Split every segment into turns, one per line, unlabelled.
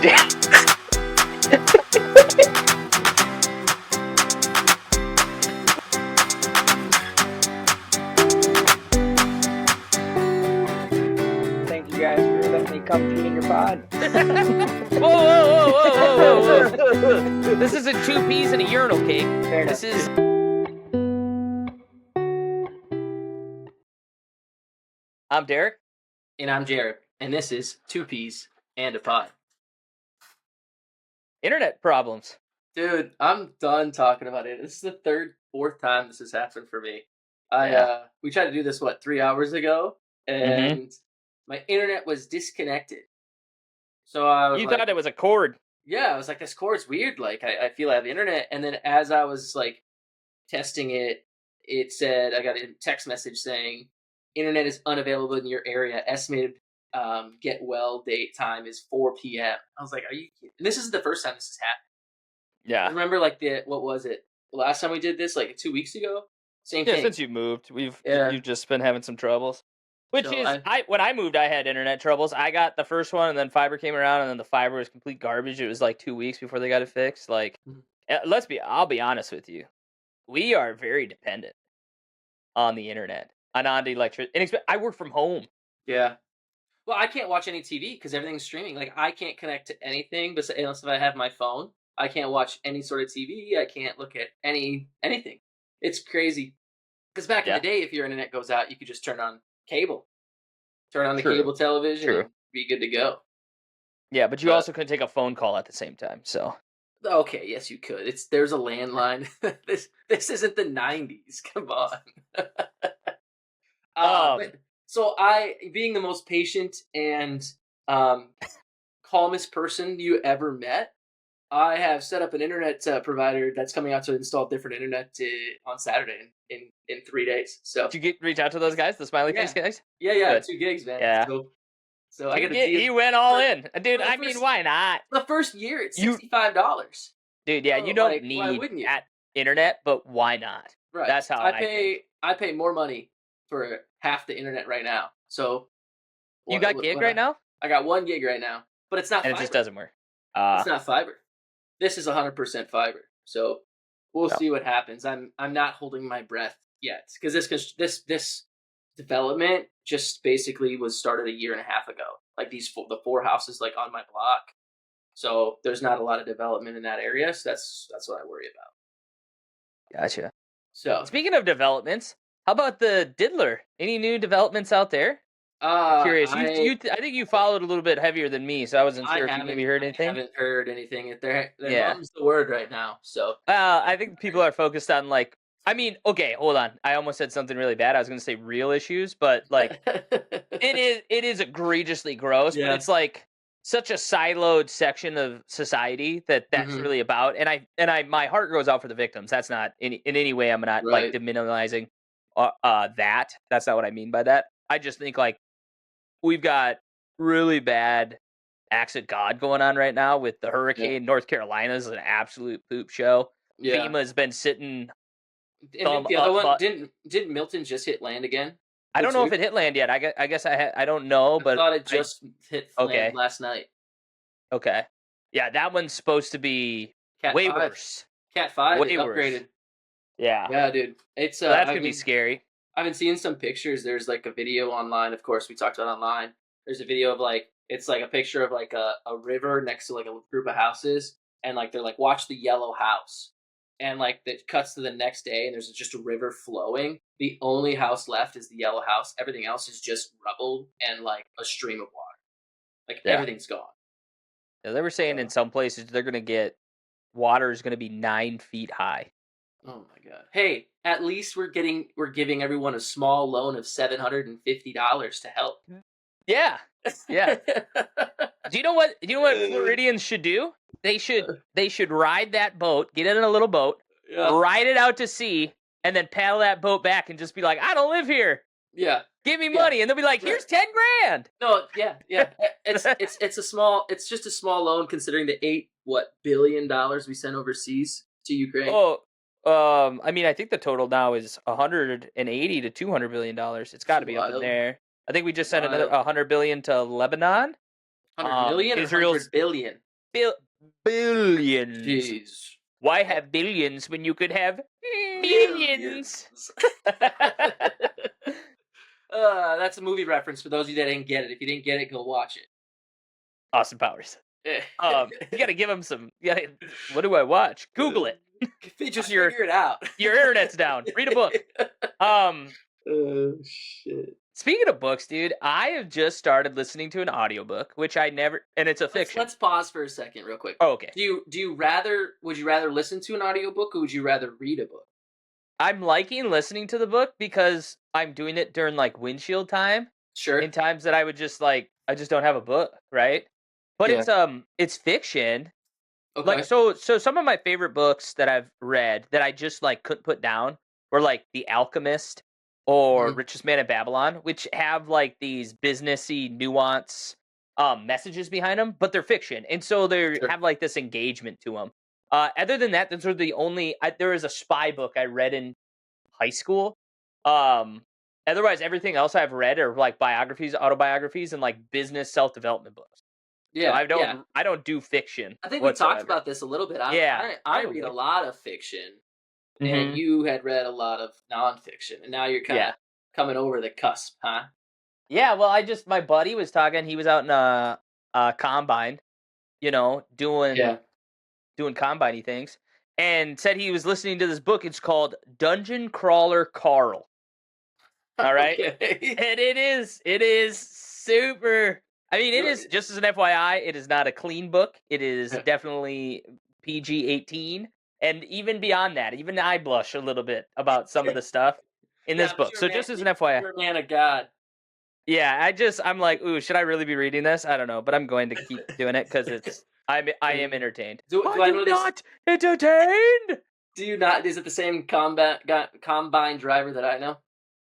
Thank you guys for letting me come be in your pod.
Whoa. This isn't 2 peas in a urinal cake.
Fair enough.
This is. I'm Derek.
And I'm Jared, and this is 2 Peas and a Pod.
Internet problems.
Dude, I'm done talking about it. This is the third, fourth time this has happened for me. We tried to do this, 3 hours ago, and my internet was disconnected. So I was
thought it was a cord.
Yeah, I was like, this cord's weird. Like, I feel I have internet. And then as I was, testing it, it said, I got a text message saying, internet is unavailable in your area. Estimated get well date time is 4 p.m. I was like, are you kidding? And this isn't the first time this has happened.
Yeah.
Remember, what was it? The last time we did this, 2 weeks ago? Same thing.
Yeah, since you moved, you've just been having some troubles. When I moved, I had internet troubles. I got the first one, and then fiber came around, and then the fiber was complete garbage. It was 2 weeks before they got it fixed. I'll be honest with you. We are very dependent on the internet. On the electricity. I work from home.
Yeah. Well, I can't watch any TV because everything's streaming. I can't connect to anything unless if I have my phone. I can't watch any sort of TV. I can't look at anything. It's crazy. Because back in the day, if your internet goes out, you could just turn on cable. Turn on the cable television and be good to go.
Yeah, but you also couldn't take a phone call at the same time, so.
Okay, yes, you could. There's a landline. This isn't the 90s. Come on. So I, being the most patient and calmest person you ever met, I have set up an internet provider that's coming out to install different internet on Saturday in 3 days. So
did you reach out to those guys, the smiley face guys?
Yeah,
Good.
2 gigs, man.
Yeah.
So I got
he went all in, dude. Why not?
The first year, it's $65.
Dude, yeah, you don't need that internet, but why not?
Right.
That's how
I pay more money for half the internet right now. So
you got gig right now?
I got 1 gig right now, but it's not fiber.
It just doesn't work.
It's not fiber. This is 100% fiber. So we'll see what happens. I'm not holding my breath yet because this development just basically was started a year and a half ago. The 4 houses on my block. So there's not a lot of development in that area. So that's what I worry about.
Gotcha.
So
speaking of developments, how about the Diddler? Any new developments out there? I'm curious. I think you followed a little bit heavier than me, so I wasn't sure if you maybe heard anything.
I haven't heard anything. Their mom's the word right now. So
I think people are focused on okay, hold on. I almost said something really bad. I was going to say real issues, but it is egregiously gross.
Yeah.
But it's such a siloed section of society that's really about. And I my heart goes out for the victims. That's not in any way. I'm not deminimalizing that. That's not what I mean by that. I just think we've got really bad acts of God going on right now with the hurricane. Yeah. North Carolina's an absolute poop show. Yeah. FEMA's been sitting.
And the other one didn't Milton just hit land again?
I don't know if it hit land yet. I guess I don't know, but
I thought it just hit land last night.
Okay. Yeah, that one's supposed to be way worse.
Cat 5
way
is upgraded.
Worse. Yeah.
Yeah, dude. It's
so that's gonna be scary.
I've been seeing some pictures. There's a video online. Of course, we talked about online. There's a video of it's a picture of a river next to a group of houses, and they're watch the yellow house, and it cuts to the next day, and there's just a river flowing. The only house left is the yellow house. Everything else is just rubble and a stream of water. Everything's gone.
Yeah, they were saying in some places they're gonna get water is gonna be 9 feet high.
Oh my god! Hey, at least we're giving everyone a small loan of $750 to help.
Yeah. Do you know what Floridians should do? They should ride that boat, get in a little boat, ride it out to sea, and then paddle that boat back and just be like, I don't live here.
Yeah.
Give me money, and they'll be like, here's $10,000.
No, yeah. It's just a small loan considering the $8 billion we sent overseas to Ukraine.
Oh. I think the total now is $180 to $200 billion. It's got to be up in there. I think we just sent another $100 billion to Lebanon.
100 million?
Israel's
$100 billion.
billions.
Jeez.
Why have billions when you could have millions?
That's a movie reference for those of you that didn't get it. If you didn't get it, go watch it.
Austin Powers. You gotta give him some. What do I watch? Google it.
Just figure it out.
Your internet's down. Read a book.
Oh shit.
Speaking of books, dude, I have just started listening to an audiobook, which I never, and it's a fiction.
Let's pause for a second, real quick.
Oh, okay.
Would you rather listen to an audiobook or would you rather read a book?
I'm liking listening to the book because I'm doing it during like windshield time.
Sure.
In times that I would just I just don't have a book, right? But it's fiction.
Okay.
Like so some of my favorite books that I've read that I just like couldn't put down were like The Alchemist or Richest Man in Babylon, which have like these businessy nuance messages behind them, but they're fiction, and so they have like this engagement to them. Other than that, those are the only. There was a spy book I read in high school. Otherwise, everything else I've read are like biographies, autobiographies, and like business self-development books.
Yeah,
so I don't do fiction.
I think we talked about this a little bit. I read a lot of fiction, and you had read a lot of nonfiction, and now you're kind of coming over the cusp, huh?
Yeah, well, my buddy was talking. He was out in a combine, doing combine-y things, and said he was listening to this book. It's called Dungeon Crawler Carl. All right, and it is super. I mean, it is, just as an FYI, it is not a clean book. It is definitely PG-18, and even beyond that, even I blush a little bit about some of the stuff in this book. So just as an FYI,
you're a man of God.
Yeah, I'm like, ooh, should I really be reading this? I don't know, but I'm going to keep doing it because I am entertained.
I know
not entertained?
Do you not? Is it the same combine driver that I know?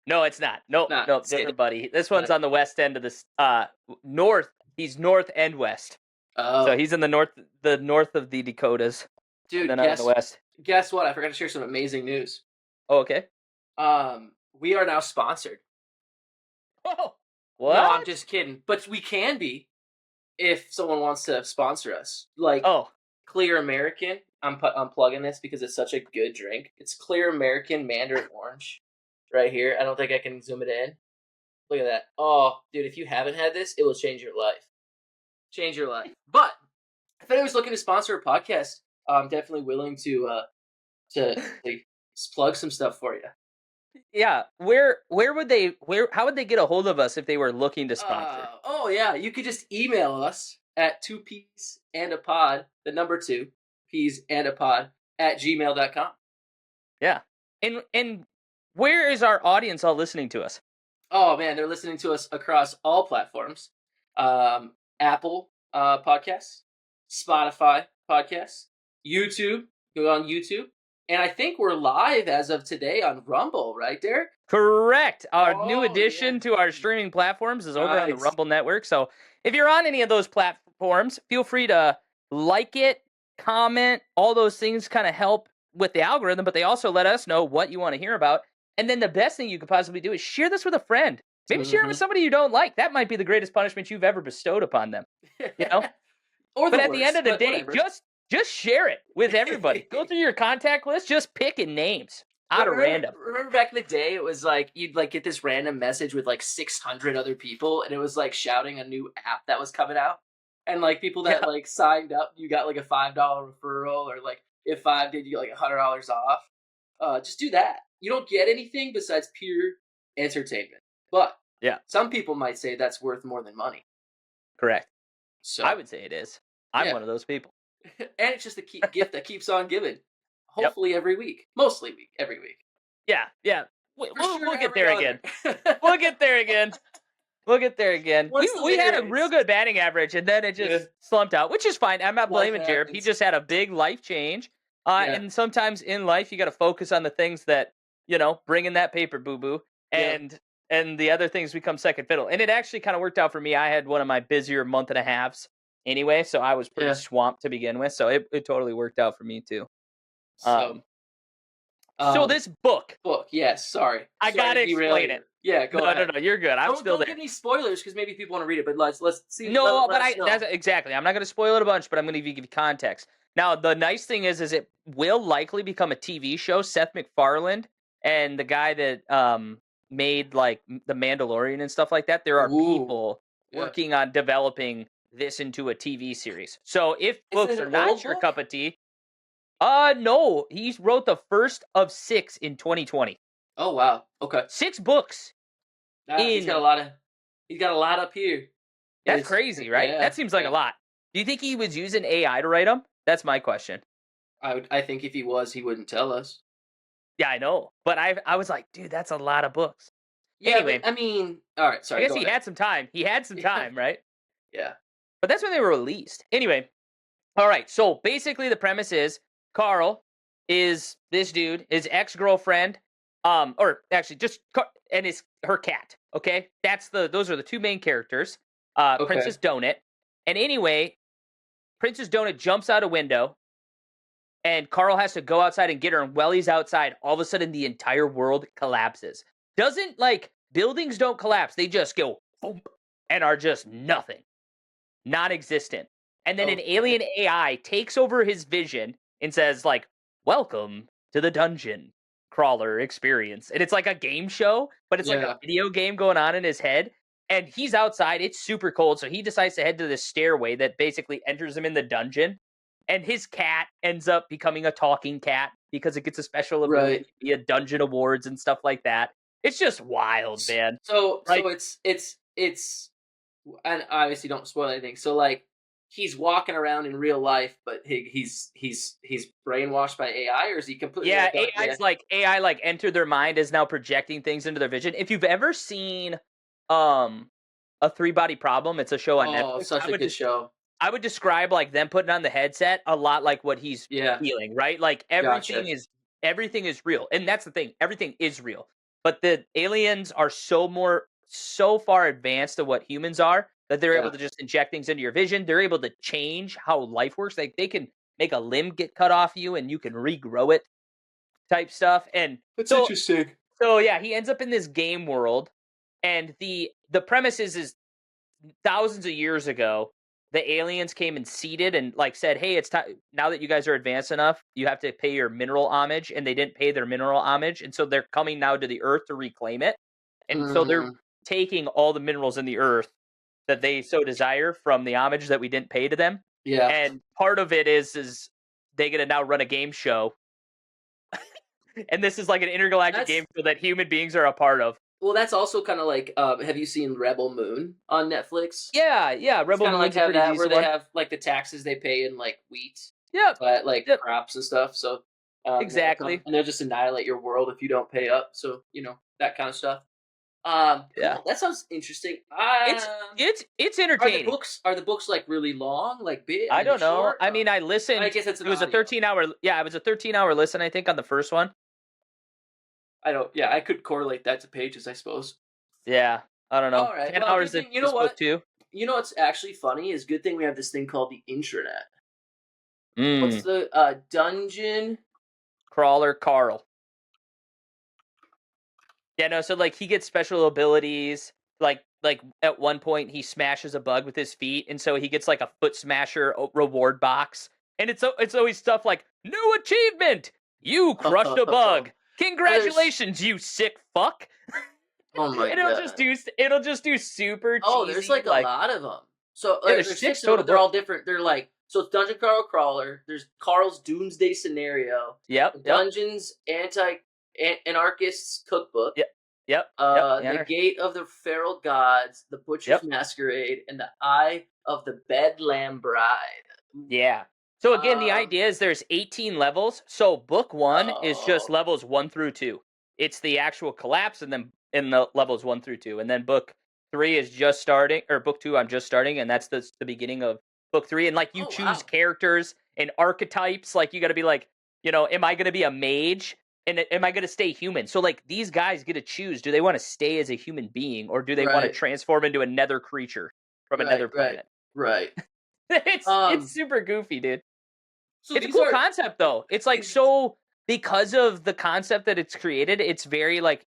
No, it's not. Nope, different buddy. This one's on the west end of this north. He's north and west. Oh, so he's in the north of the Dakotas.
Dude,
and then on the west.
Guess what? I forgot to share some amazing news.
Oh, okay.
We are now sponsored.
Oh, what?
No, I'm just kidding. But we can be if someone wants to sponsor us. Like, Clear American. I'm plugging this because it's such a good drink. It's Clear American Mandarin Orange. Right here. I don't think I can zoom it in. Look at that. Oh, dude, if you haven't had this, it will change your life. Change your life. But if anyone's looking to sponsor a podcast, I'm definitely willing to plug some stuff for you.
Yeah. How would they get a hold of us if they were looking to sponsor?
You could just email us at 2peasandapod, the number 2 peas and a pod @gmail.com.
Yeah. And where is our audience all listening to us?
Oh, man, they're listening to us across all platforms. Apple Podcasts, Spotify Podcasts, YouTube. Go on YouTube. And I think we're live as of today on Rumble, right, Derek?
Correct. Our new addition to our streaming platforms is over on the Rumble Network. So if you're on any of those platforms, feel free to like it, comment. All those things kind of help with the algorithm, but they also let us know what you want to hear about. And then the best thing you could possibly do is share this with a friend. Maybe share it with somebody you don't like. That might be the greatest punishment you've ever bestowed upon them. But at the end of the day, just share it with everybody. Go through your contact list, just picking names out of random.
Remember back in the day, it was like you'd like get this random message with like 600 other people, and it was like shouting a new app that was coming out. And like people that like signed up, you got like a $5 referral, or like if 5 did, you get like $100 off. Just do that. You don't get anything besides pure entertainment. But some people might say that's worth more than money.
Correct.
So
I would say it is. I'm one of those people.
And it's just a gift that keeps on giving. Hopefully every week. Mostly every week.
Yeah. We'll get there again. We'll get there again. We'll get there again. We had a real good batting average, and then it just slumped out, which is fine. I'm not blaming Jared. He just had a big life change. And sometimes in life, you got to focus on the things that, bring in that paper boo-boo, and the other things become second fiddle. And it actually kind of worked out for me. I had one of my busier month and a halves anyway, so I was pretty swamped to begin with. So it totally worked out for me too.
So,
So this book,
yes. Sorry,
I gotta explain it.
Yeah, go ahead.
No, you're good. I'm still
don't
there.
give me spoilers because maybe people want to read it. But let's see.
No,
let
but
us know.
that's exactly. I'm not going to spoil it a bunch, but I'm going to give you context. Now, the nice thing is it will likely become a TV show. Seth MacFarlane and the guy that made like The Mandalorian and stuff like that. There are people working on developing this into a TV series. So if books are not your cup of tea, no, he wrote the first of 6 in 2020.
Oh wow, okay,
6 books.
He's got a lot up here.
That's crazy, right?
Yeah,
that seems like a lot. Do you think he was using AI to write them? That's my question.
I think if he was, he wouldn't tell us.
Yeah, I know, but I was like, dude, that's a lot of books.
Yeah,
anyway,
I mean, all right, sorry.
I guess he had some time. He had some time, right?
Yeah.
But that's when they were released. Anyway, all right. So basically, the premise is Carl is this dude, his ex-girlfriend, or actually just and her cat. Okay, those are the 2 main characters. Princess Donut, and anyway, Princess Donut jumps out a window, and Carl has to go outside and get her. And while he's outside, all of a sudden the entire world collapses. Buildings don't collapse; they just go boom and are just nothing, non-existent. And then an alien AI takes over his vision and says, like, "Welcome to the dungeon crawler experience." And it's like a game show, but it's like a video game going on in his head. And he's outside. It's super cold, so he decides to head to this stairway that basically enters him in the dungeon. And his cat ends up becoming a talking cat because it gets a special ability via dungeon awards and stuff like that. It's just wild, man.
So it's and obviously don't spoil anything. So like he's walking around in real life, but he's brainwashed by AI, or is he completely?
Yeah, AI like entered their mind, is now projecting things into their vision. If you've ever seen A 3-Body Problem, it's a show on Netflix.
Oh, such a good show.
I would describe like them putting on the headset a lot like what he's feeling, right? Like everything is real. And that's the thing. Everything is real. But the aliens are so far advanced to what humans are that they're able to just inject things into your vision. They're able to change how life works. Like they can make a limb get cut off you and you can regrow it type stuff. And
that's interesting.
So yeah, he ends up in this game world, and the premise is thousands of years ago, the aliens came and seeded and like said, "Hey, it's time now that you guys are advanced enough, you have to pay your mineral homage," and they didn't pay their mineral homage, and so they're coming now to the Earth to reclaim it, and so they're taking all the minerals in the Earth that they so desire from the homage that we didn't pay to them.
Yeah,
and part of it is they get to now run a game show, and this is like an intergalactic game show that human beings are a part of.
Well, that's also kind of like, have you seen Rebel Moon on Netflix?
Yeah, Rebel Moon.
Kind of like have that where they have like the taxes they pay in like wheat, but like crops and stuff. So
exactly,
and they'll just annihilate your world if you don't pay up. So that kind of stuff. Cool. That sounds interesting.
It's entertaining.
Are the books like really long, like big?
I don't know. I mean, I listened.
I guess it
was a 13-hour. Yeah, it was a 13-hour listen, I think, on the first one.
I could correlate that to pages, I suppose.
Yeah, I don't know.
All right.
10 hours in this book too.
You know what's actually funny is good thing we have this thing called the intranet.
Mm.
What's the dungeon
crawler Carl? Yeah, no. So like he gets special abilities. Like at one point he smashes a bug with his feet, and so he gets like a foot smasher reward box. And it's always stuff like new achievement. You crushed a bug. Congratulations, you sick fuck!
Oh my
god! It'll just do super.
Oh,
cheesy,
there's like a lot of them. So
there's 6 total.
They're all different. They're like it's Dungeon Carl Crawler. There's Carl's Doomsday Scenario.
Yep.
Dungeons Anarchist's Cookbook.
Yep.
The Gate of the Feral Gods, the Butcher's Masquerade, and the Eye of the Bedlam Bride.
Yeah. So again, the idea is there's 18 levels. So book 1 is just levels 1 through 2. It's the actual collapse, and then in the levels 1 through 2, and then book 3 is just starting, or book 2 I'm just starting, and that's the beginning of book 3. And like you choose characters and archetypes. Like you got to be like, am I going to be a mage? And am I going to stay human? So like these guys get to choose: do they want to stay as a human being, or do they want to transform into a nether creature from another planet?
Right.
It's super goofy, dude.
So
it's a cool concept, though. It's like so because of the concept that it's created, it's very like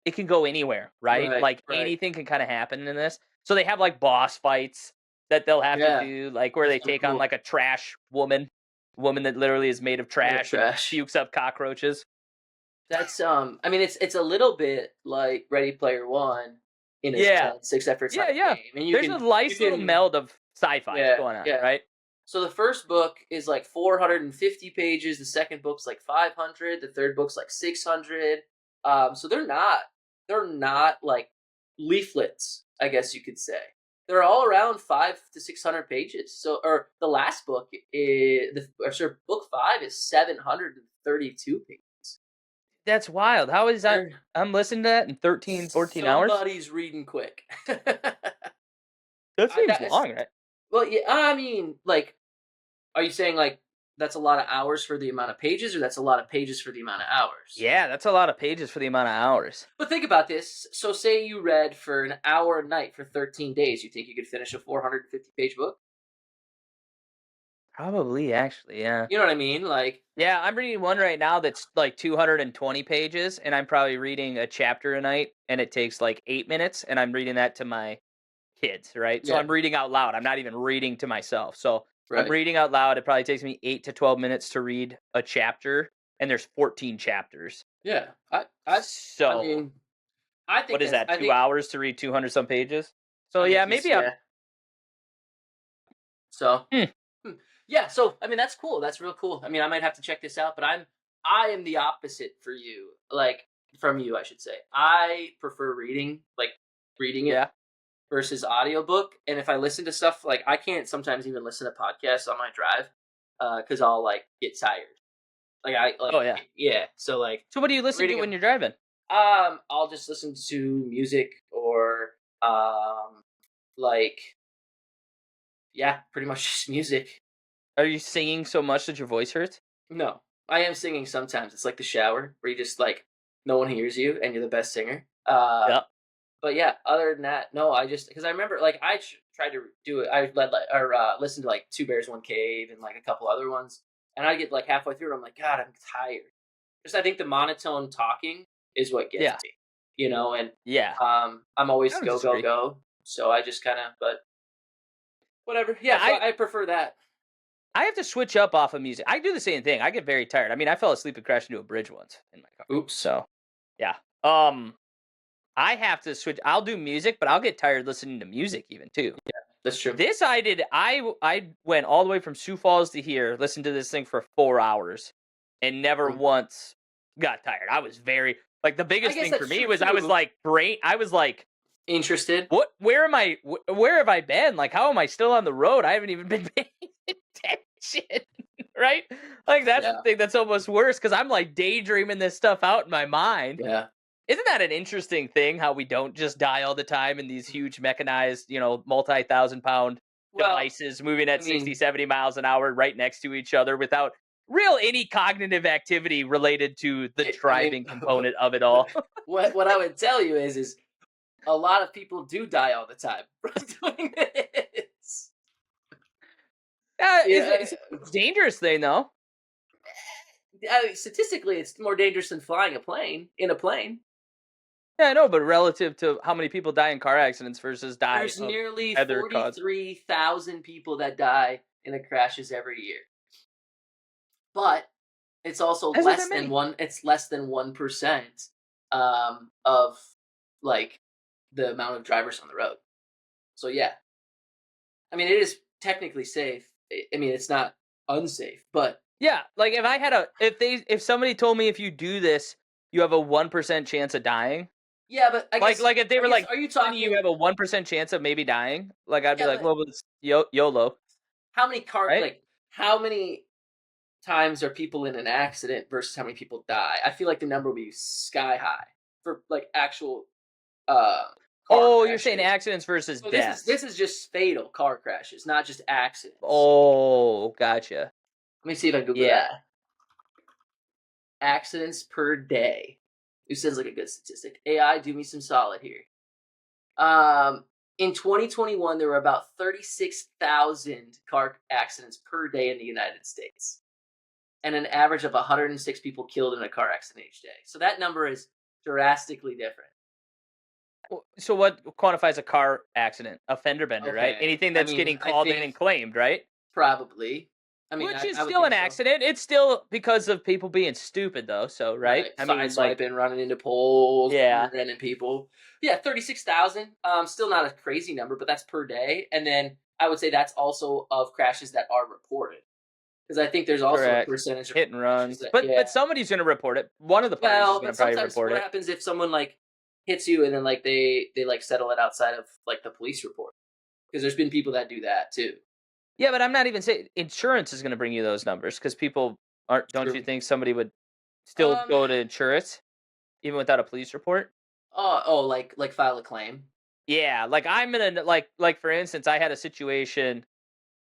it can go anywhere, right? Like anything can kind of happen in this. So they have like boss fights that they'll have to do, like where they take on like a trash woman that literally is made of trash and pukes up cockroaches.
That's I mean it's a little bit like Ready Player One in a sense, except for it's not a game. And
there's a nice little meld of sci-fi going on, right?
So the first book is like 450 pages. The second book's like 500. The third book's like 600. So they're not like leaflets, I guess you could say. They're all around 500 to 600 pages. So, or the last book is book 5 is 732 pages.
That's wild. How is that? I'm listening to that in 13, 14 hours.
Somebody's reading quick.
That seems long, right?
Well, yeah, I mean, like, are you saying like that's a lot of hours for the amount of pages, or that's a lot of pages for the amount of hours?
Yeah, that's a lot of pages for the amount of hours.
But think about this. So say you read for an hour a night for 13 days. You think you could finish a 450-page book?
Probably, actually, yeah.
You know what I mean? Like,
yeah, I'm reading one right now that's like 220 pages, and I'm probably reading a chapter a night, and it takes like 8 minutes, and I'm reading that to my kids, right? So I'm reading out loud. I'm not even reading to myself. So I'm reading out loud. It probably takes me 8 to 12 minutes to read a chapter, and there's 14 chapters.
Yeah. I mean, I think
what is that? 2 hours to read 200 some pages? So maybe I'm.
So. Yeah. So I mean, that's cool. That's real cool. I mean, I might have to check this out, but I am the opposite for you. Like from you, I should say. I prefer reading it. Versus audiobook. And if I listen to stuff, like I can't sometimes even listen to podcasts on my drive because I'll like get tired. So
what do you listen to when you're driving?
I'll just listen to music or pretty much just music.
Are you singing so much that your voice hurts?
No, I am singing sometimes. It's like the shower where you just like no one hears you and you're the best singer. But yeah, other than that, no. I just because I remember like I tried to do it. I listened to like Two Bears One Cave and like a couple other ones, and I get like halfway through, and I'm like, God, I'm tired. Just I think the monotone talking is what gets me, you know. And I'm always go. So I just kind of, but whatever. Yeah, I prefer that.
I have to switch up off of music. I do the same thing. I get very tired. I mean, I fell asleep and crashed into a bridge once in my car.
Oops.
So, yeah. I have to switch. I'll do music, but I'll get tired listening to music even too.
Yeah, that's true.
This I did. I went all the way from Sioux Falls to here, listened to this thing for 4 hours, and never once got tired. I was very like the biggest thing for me was I was like
interested.
What? Where am I? Where have I been? Like, how am I still on the road? I haven't even been paying attention. Right? Like that's the thing that's almost worse because I'm like daydreaming this stuff out in my mind.
Yeah.
Isn't that an interesting thing, how we don't just die all the time in these huge mechanized, multi-1,000-pound devices moving at 60, 70 miles an hour right next to each other without any cognitive activity related to the driving component of it all?
What I would tell you is a lot of people do die all the time doing this.
It's a dangerous thing, though.
Statistically, it's more dangerous than flying in a plane.
Yeah, I know, but relative to how many people die in car accidents versus die
there's nearly 43,000 people that die in the crashes every year. But it's also less than 1% of like the amount of drivers on the road. So yeah. I mean, it is technically safe. I mean, it's not unsafe, but
yeah, like if somebody told me if you do this, you have a 1% chance of dying.
Yeah, but I guess,
like if they were like,
are you talking?
You have a 1% chance of maybe dying. Like I'd be like, well, it's YOLO.
How many how many times are people in an accident versus how many people die? I feel like the number would be sky high for like actual.
You're saying accidents versus deaths.
This is just fatal car crashes, not just accidents.
Oh, gotcha.
Let me see if I Google that. Accidents per day. It sounds like a good statistic. AI, do me some solid here. In 2021, there were about 36,000 car accidents per day in the United States. and an average of 106 people killed in a car accident each day. So that number is drastically different.
So what quantifies a car accident? A fender bender, right?
Okay.
Anything
I
that's
mean,
getting
I
called in
think
and claimed, right?
probably. I mean,
Which is
I would
still an
think so.
accident. It's still because of people being stupid, though. So, right? I mean, like,
Sideswiping, running into poles,
Yeah.
running people. Yeah, 36,000. Still not a crazy number, but that's per day. And then I would say that's also of crashes that are reported, because I think there's also
correct.
a percentage of
Hit and runs.
that,
But somebody's going to report it. One of the parties is
well,
going
but
to probably
sometimes
report
what
it.
happens if someone like hits you and then like they like settle it outside of like the police report? Because there's been people that do that too.
Yeah, but I'm not even saying insurance is going to bring you those numbers because people aren't. Don't
True.
you think somebody would still go to insurance even without a police report?
Like file a claim.
Yeah, like I'm in a like for instance, I had a situation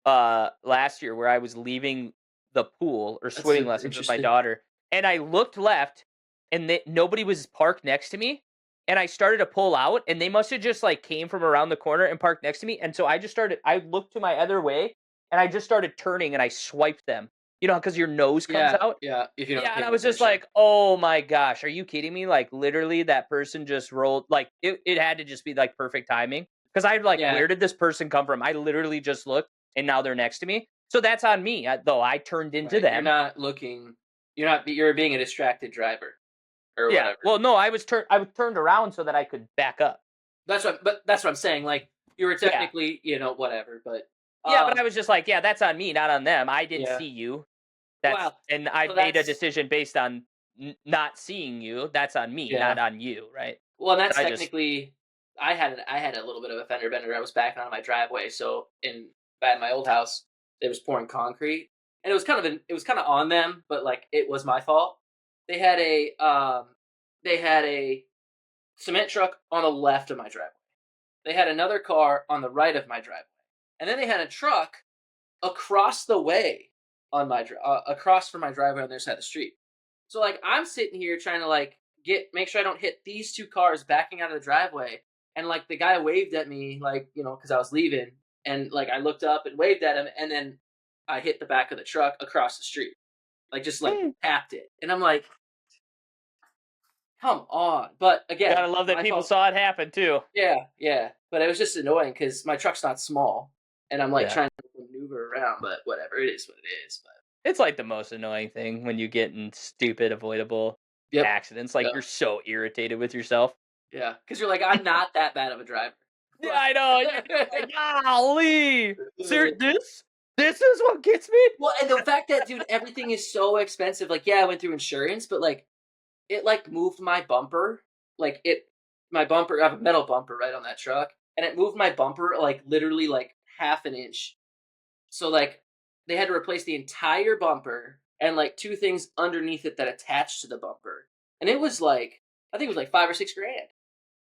last year where I was leaving the pool or
That's
swimming
super
lessons with my
interesting.
daughter, and I looked left, and nobody was parked next to me, and I started to pull out, and they must have just like came from around the corner and parked next to me, and so I looked to my other way, and I just started turning and I swiped them, because your nose comes out.
Yeah. If you don't
Yeah,
pay
and I was just
attention.
like, oh my gosh, are you kidding me? Like literally that person just rolled, like it had to just be like perfect timing. Because I like,
Yeah.
where did this person come from? I literally just looked and now they're next to me. So that's on me, though I turned into
Right.
them.
You're not looking. You're being a distracted driver, or
Yeah.
whatever.
Well, no, I was turned around so that I could back up.
That's what I'm saying. Like you were technically, whatever, but
Yeah, but I was just like, yeah, that's on me, not on them. I didn't
Yeah.
see you.
Wow.
And I
So
made a
that's-
decision based on not seeing you. That's on me,
Yeah.
not on you, right?
Well, and that's
I just-
technically. I had a little bit of a fender bender. I was backing on my driveway, so at my old house, it was pouring concrete, and it was kind of on them, but like it was my fault. They had a cement truck on the left of my driveway. They had another car on the right of my driveway, and then they had a truck across the way on my across from my driveway on their side of the street. So like I'm sitting here trying to like make sure I don't hit these two cars backing out of the driveway, and like the guy waved at me like because I was leaving, and like I looked up and waved at him, and then I hit the back of the truck across the street, like just like tapped it, and I'm like, come on. But again,
gotta love that people saw it happen too.
Yeah, but it was just annoying because my truck's not small, and I'm like trying to maneuver around, but whatever, it is what it is. But
it's like the most annoying thing when you get in stupid, avoidable accidents. Like you're so irritated with yourself.
Yeah, because you're like, I'm not that bad of a driver.
Yeah, I know. Like, golly, this is what gets me.
Well, and the fact that, dude, everything is so expensive. Like, yeah, I went through insurance, but like, it like moved my bumper. Like my bumper. I have a metal bumper right on that truck, and it moved my bumper like literally like half an inch. So like, they had to replace the entire bumper and like two things underneath it that attached to the bumper, and it was like I think it was like $5 or $6 grand.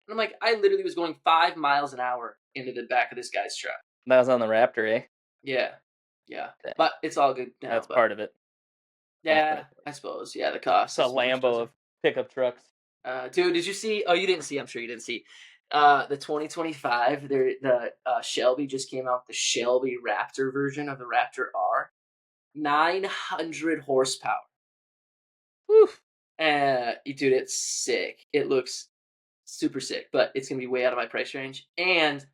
And I'm like, I literally was going 5 miles an hour into the back of this guy's truck.
That was on the Raptor, eh?
Yeah. But it's all good now.
That's part of it.
Yeah, I suppose. Yeah, the cost.
It's a Lambo of pickup trucks.
Dude, did you see? Oh, you didn't see. I'm sure you didn't see. The 2025, the Shelby just came out with the Shelby Raptor version of the Raptor R. 900 horsepower.
Whew.
Dude, it's sick. It looks super sick, but it's gonna be way out of my price range and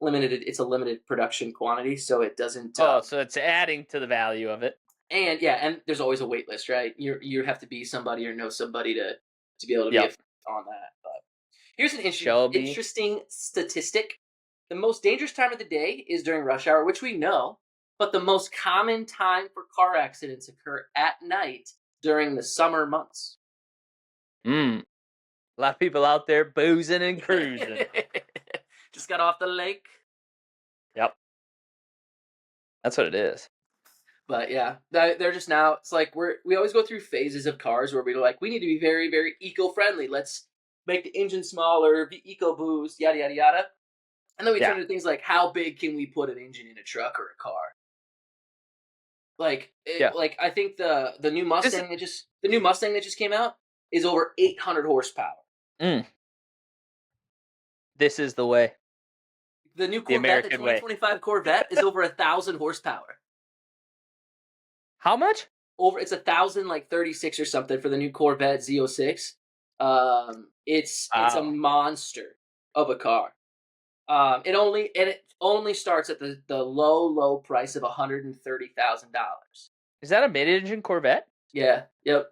limited. It's a limited production quantity, so it doesn't.
So it's adding to the value of it.
And yeah, and there's always a wait list, right? You have to be somebody or know somebody to be able to be on that. But here's an interesting statistic: the most dangerous time of the day is during rush hour, which we know, but the most common time for car accidents occur at night during the summer months.
A lot of people out there boozing and cruising.
Just got off the lake.
Yep. That's what it is.
But yeah, they're just now. It's like we always go through phases of cars where we're like, we need to be very, very eco-friendly. Let's make the engine smaller, be eco-boost, yada yada yada. And then we turn to things like, how big can we put an engine in a truck or a car? Like, like I think the new Mustang that just came out is over 800 horsepower.
This is the way.
The new Corvette, the 2025 Corvette, is over 1,000 horsepower.
How much?
It's 1,036 or something for the new Corvette Z06. It's a
Wow.
monster of a car. It only starts at the low price of $130,000.
Is that a mid-engine Corvette?
Yeah. Yep.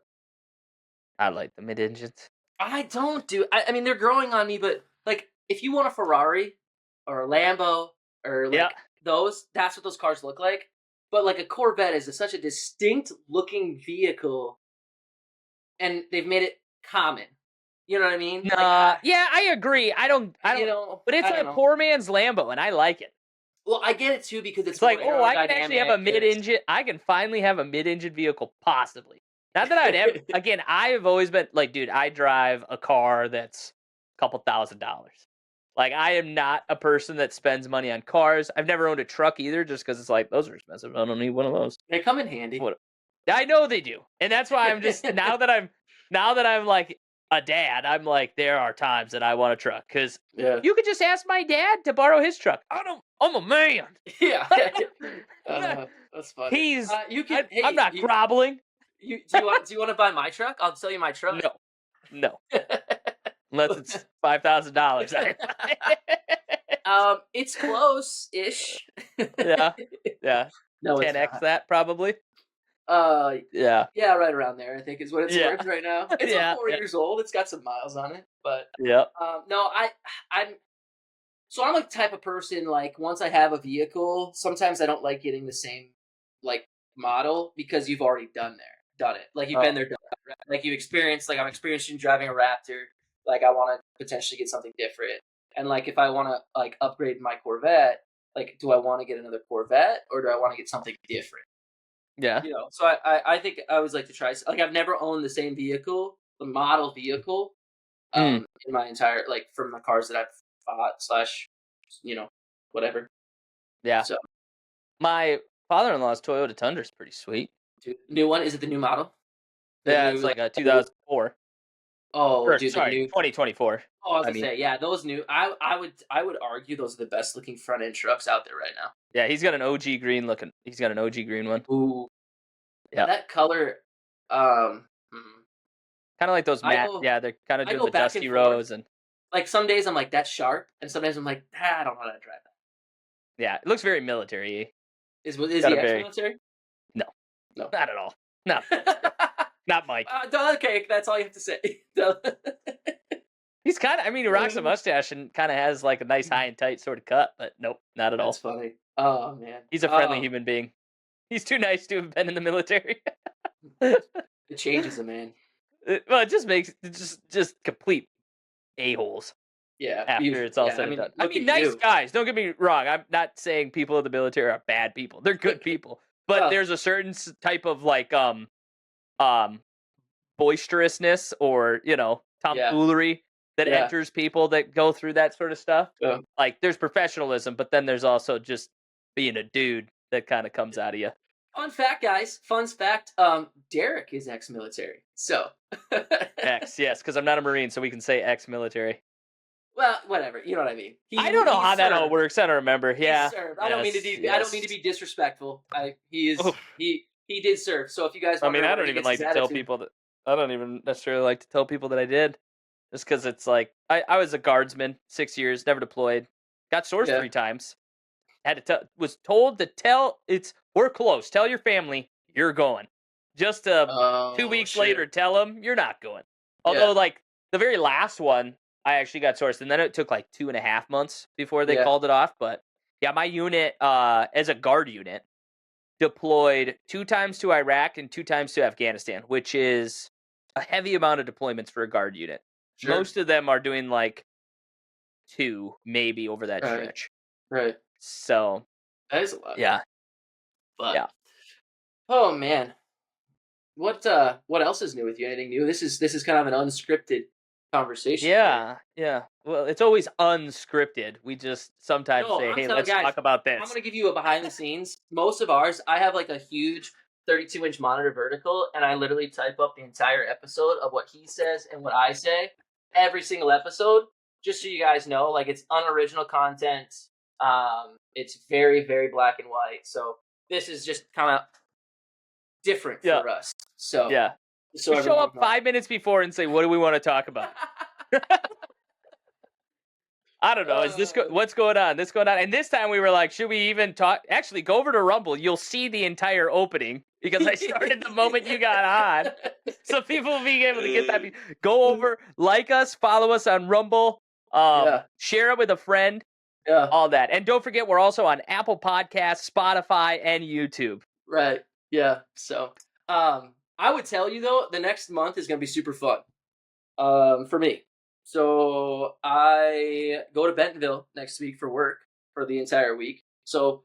I like the mid-engines.
I don't do. I mean, they're growing on me, but like, if you want a Ferrari or a Lambo or like
Yeah.
those, that's what those cars look like. But like a Corvette is such a distinct looking vehicle, and they've made it common. You know what I mean?
Yeah, I agree. I don't.
You know,
But it's
I
like
don't
a
know.
poor man's Lambo, and I like it.
Well, I get it too because
It's like,
more
oh, I can actually have a
aerodynamic and it's-
mid-engine. I can finally have a mid-engine vehicle, possibly. Not that I'd ever. Again, I have always been like, dude, I drive a car that's a couple $1,000s. Like, I am not a person that spends money on cars. I've never owned a truck either, just because it's like, those are expensive. I don't need one of those.
They come in handy.
What- I know they do, and that's why I'm just now that I'm like a dad, I'm like, there are times that I want a truck because
Yeah.
you could just ask my dad to borrow his truck. I'm a man.
Yeah. That's funny.
He's.
You can.
I'm not groveling.
Do you want to buy my truck? I'll sell you my truck.
No. Unless it's $5,000.
It's close-ish.
Yeah.
No, it's
10x
not.
that probably.
Yeah, right around there. I think is what it's
Yeah.
worth right now. It's
Yeah,
4 years old. It's got some miles on it, but
Yeah.
no, I'm like the type of person, like, once I have a vehicle, sometimes I don't like getting the same like model because you've already done it. Like, you've been there, done it, right? Like, you experienced, like, I'm experiencing driving a Raptor. Like, I want to potentially get something different. And like, if I want to like upgrade my Corvette, like, do I want to get another Corvette or do I want to get something different?
Yeah.
You know, so I think I always like to try. Like, I've never owned the same vehicle, the model vehicle, in my entire, like, from the cars that I've bought / you know, whatever.
Yeah.
So
My father-in-law's Toyota Tundra is pretty sweet.
new one, is it the new model?
Yeah, it's like a 2004.
Oh,
Or,
dude,
sorry,
the new.
2024.
Oh, I was
I
gonna
mean-
say, yeah, those new. I would argue those are the best looking front end trucks out there right now.
Yeah, he's got an OG green looking. He's got an OG green one.
Ooh,
Yeah.
that color.
Kind of like those
I
matte.
go-
Yeah, they're kind of
I
doing
go
the
back
dusty
and forth.
rose and
Like, some days I'm like, that's sharp, and some days I'm like, I don't know how to drive that.
yeah, it looks very military.
Is
Got
he
a very-
ex-military?
No.
No.
Not at all. No, not Mike.
Okay, that's all you have to say.
He's kind of. I mean, he rocks a mustache and kind of has like a nice high and tight sort of cut, but nope, not at all.
That's funny. Oh, man.
He's a friendly human being. He's too nice to have been in the military.
It changes a man.
Well, it just makes it just complete a-holes
Yeah.
after it's all said and done. I
look
mean,
at
nice
you.
guys. Don't get me wrong. I'm not saying people in the military are bad people. They're good people. But
Well-
there's a certain type of like boisterousness or, tomfoolery that
Yeah.
enters people that go through that sort of stuff.
Yeah.
Like, there's professionalism, but then there's also just being a dude that kind of comes out of you.
Fun fact, guys. Fun fact. Derek is ex-military. So.
Ex, yes, because I'm not a Marine, so we can say ex-military.
Well, whatever. You know what I mean.
I don't know
he
how that all
served.
works. I don't remember.
He
Yeah.
served. I don't mean to
Yes,
I don't mean to be disrespectful. He did serve. So if you guys,
I mean,
wonder
I
where
don't
he
even
gets
like
his
to tell
attitude-
people that. I don't even necessarily like to tell people that I did, just because it's like I was a guardsman 6 years, never deployed, got sourced
Yeah.
3 times, had to was told to tell we're close, tell your family you're going, just to
Oh,
2 weeks
shit.
later tell them you're not going. Although like the very last one, I actually got sourced, and then it took like 2.5 months before they
Yeah.
called it off. But yeah, my unit as a guard unit deployed 2 times to Iraq and 2 times to Afghanistan, which is a heavy amount of deployments for a guard unit.
Sure.
Most of them are doing like 2 maybe over that
Right.
stretch.
Right.
So
That is a lot.
yeah,
But,
yeah.
Oh man. What else is new with you? Anything new? This is kind of an unscripted conversation.
yeah. Well, it's always unscripted. We just sometimes
No,
say,
I'm
"Hey,
telling
let's
guys,
talk about
I'm
this."
gonna give you a behind the scenes. Most of ours, I have like a huge 32-inch monitor vertical, and I literally type up the entire episode of what he says and what I say every single episode, just so you guys know. Like, it's unoriginal content. It's very, very black and white. So this is just kind of different
Yeah.
for us. So
Yeah.
so
We show
everyone
up 5 minutes before and say, "What do we want to talk about?" I don't know. Is this what's going on? This going on? And this time we were like, should we even talk? Actually, go over to Rumble. You'll see the entire opening because I started the moment you got on, so people will be able to get that. Go over, like us, follow us on Rumble, share it with a friend, all that, and don't forget we're also on Apple Podcasts, Spotify, and YouTube.
Right. Yeah. So, I would tell you though, the next month is going to be super fun. For me. So I go to Bentonville next week for work for the entire week. So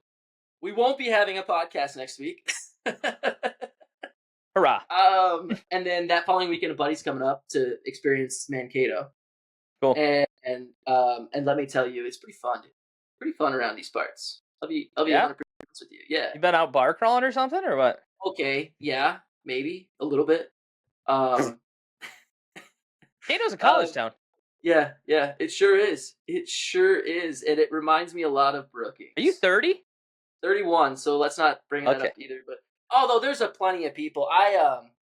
we won't be having a podcast next week.
Hurrah.
And then that following weekend, a buddy's coming up to experience Mankato.
Cool.
And let me tell you, it's pretty fun. Dude. Pretty fun around these parts. I'll be 100% honest with you. Yeah.
You been out bar crawling or something or what?
Okay. Yeah. Maybe a little bit.
Cato's a college town.
Yeah, it sure is. It sure is, and it reminds me a lot of Brookings.
Are you 30?
31, so let's not bring that up either. But although there's plenty of people,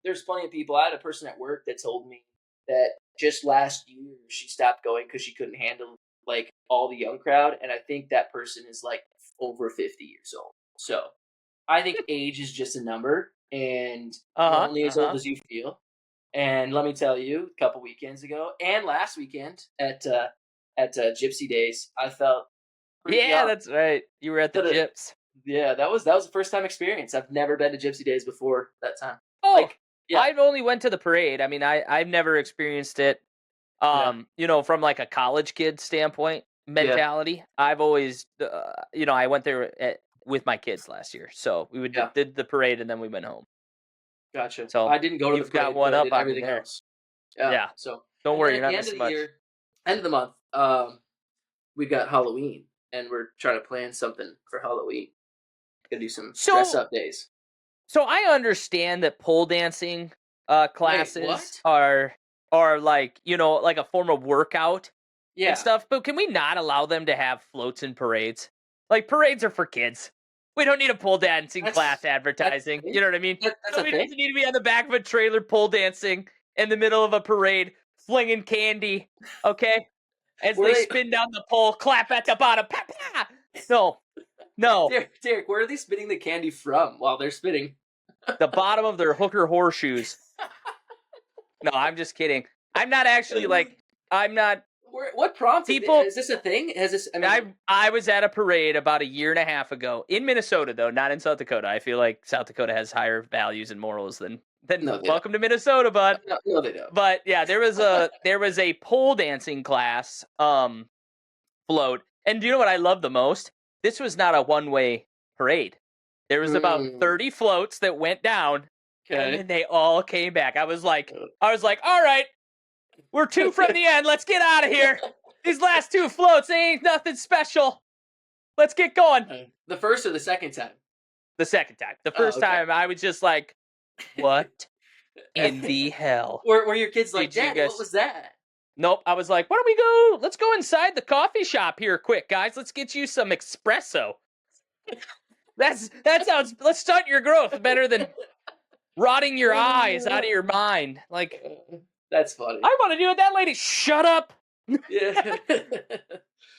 there's plenty of people. I had a person at work that told me that just last year she stopped going because she couldn't handle like all the young crowd, and I think that person is like over 50 years old. So I think age is just a number, and you're only as old as you feel. And let me tell you, a couple weekends ago and last weekend at Gypsy Days, I felt pretty young.
That's right. You were at the Gyps.
Yeah, that was a first time experience. I've never been to Gypsy Days before that time.
Oh, I've only went to the parade. I mean, I've never experienced it. You know, from like a college kid standpoint mentality. I've always, I went there with my kids last year, so we did the parade and then we went home.
Gotcha.
So
I didn't go to the parade.
You've got one up on
everything
there.
Else. Yeah. So
don't worry, you're not missing much.
End of the month, we've got Halloween, and we're trying to plan something for Halloween. Gonna do some dress up days.
So I understand that pole dancing classes are like, like a form of workout and stuff, but can we not allow them to have floats and parades? Like, parades are for kids. We don't need a pole dancing class advertising. You know what I mean? Nobody doesn't need to be on the back of a trailer pole dancing in the middle of a parade, flinging candy, okay? As they spin down the pole, clap at the bottom. Pa, pa. No.
Derek, where are they spinning the candy from while they're spinning?
The bottom of their hooker horseshoes. No, I'm just kidding. I'm not actually I'm not.
What prompted people? Is this a thing? Has this?
I was at a parade about a year and a half ago in Minnesota, though, not in South Dakota. I feel like South Dakota has higher values and morals than welcome to Minnesota, bud.
No, they don't.
But yeah, there was a pole dancing class float, and do you know what I love the most? This was not a one-way parade. There was about 30 floats that went down, and then they all came back. I was like, all right. We're 2 from the end. Let's get out of here. These last 2 floats, they ain't nothing special. Let's get going.
The first or the second time?
The second time. The first time, I was just like, what in the hell?
Were your kids like, Dad, what was that?
Nope. I was like, why don't we go? Let's go inside the coffee shop here quick, guys. Let's get you some espresso. That sounds, let's stunt your growth better than rotting your eyes out of your mind. Like,
that's funny.
I want to do it. That lady, shut up.
Yeah.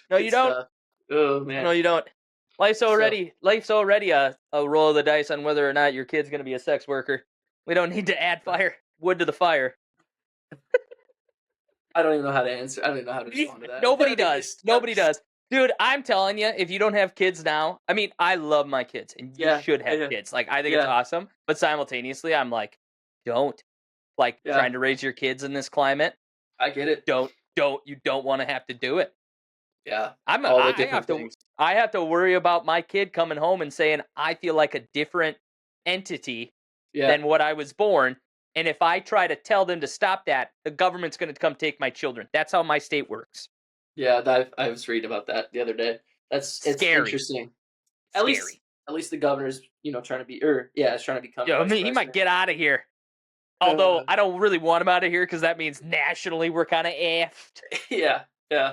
No, you don't.
Oh man.
No, you don't. Life's already a roll of the dice on whether or not your kid's going to be a sex worker. We don't need to add wood to the fire.
I don't even know how to answer. I don't even know how to respond to that.
Nobody does. Nobody does. Dude, I'm telling you, if you don't have kids now, I mean, I love my kids, and you should have kids. Like, I think it's awesome, but simultaneously, I'm like, don't. Like, trying to raise your kids in this climate.
I get it.
You don't want to have to do it.
Yeah.
I have to worry about my kid coming home and saying, I feel like a different entity than what I was born. And if I try to tell them to stop that, the government's going to come take my children. That's how my state works.
Yeah, I was reading about that the other day. It's
scary.
Interesting. At least the governor's, trying to be, it's trying to become.
I mean, he might get out of here. Although I don't really want him out of here because that means nationally we're kind of effed.
Yeah.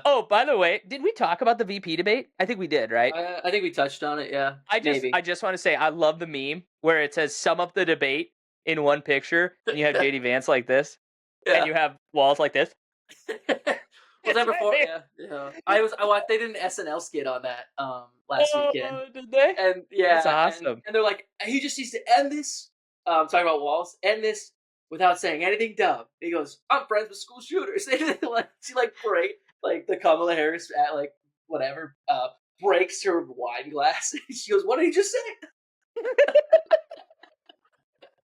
Oh, by the way, did we talk about the VP debate? I think we did, right?
I think we touched on it. Yeah.
I just want to say I love the meme where it says sum up the debate in one picture, and you have JD Vance like this,
Yeah.
and you have walls like this.
Was that before? Yeah. I watched. They did an SNL skit on that last weekend.
Did they?
And yeah,
That's awesome.
And they're like, he just needs to end this. Talking about walls, end this without saying anything dumb. He goes, "I'm friends with school shooters." They like she like break like the Kamala Harris at like whatever breaks her wine glass. She goes, "What did he just say?"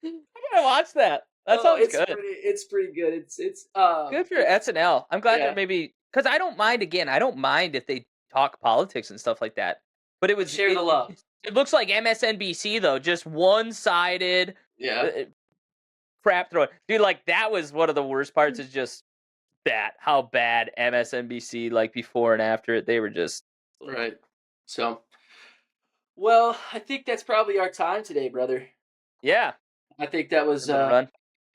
I'm gonna watch that. That sounds good.
It's pretty good. It's
good for SNL. I'm glad
yeah.
they're maybe because I don't mind. Again, I don't mind if they talk politics and stuff like that. But it was
share the love.
It looks like MSNBC though, just one-sided.
Yeah.
Crap throwing, dude. Like that was one of the worst parts. Is just that how bad MSNBC like before and after it. They were just
right. So, well, I think that's probably our time today, brother.
Yeah.
I think that was.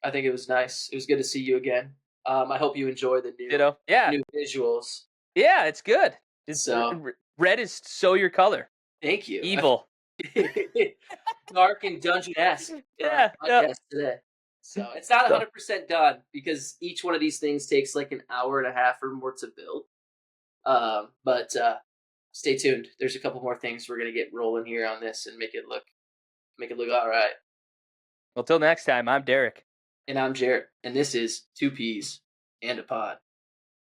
I think it was nice. It was good to see you again. I hope you enjoy the new, new visuals.
Yeah, it's good.
So
red is so your color.
Thank you.
Evil.
Dark and dungeon-esque.
Yeah.
Today. So it's not 100% done because each one of these things takes like an hour and a half or more to build. But stay tuned. There's a couple more things we're gonna get rolling here on this and make it look all right.
Well, till next time, I'm Derek.
And I'm Jarrett, and this is 2 Peas and a Pod.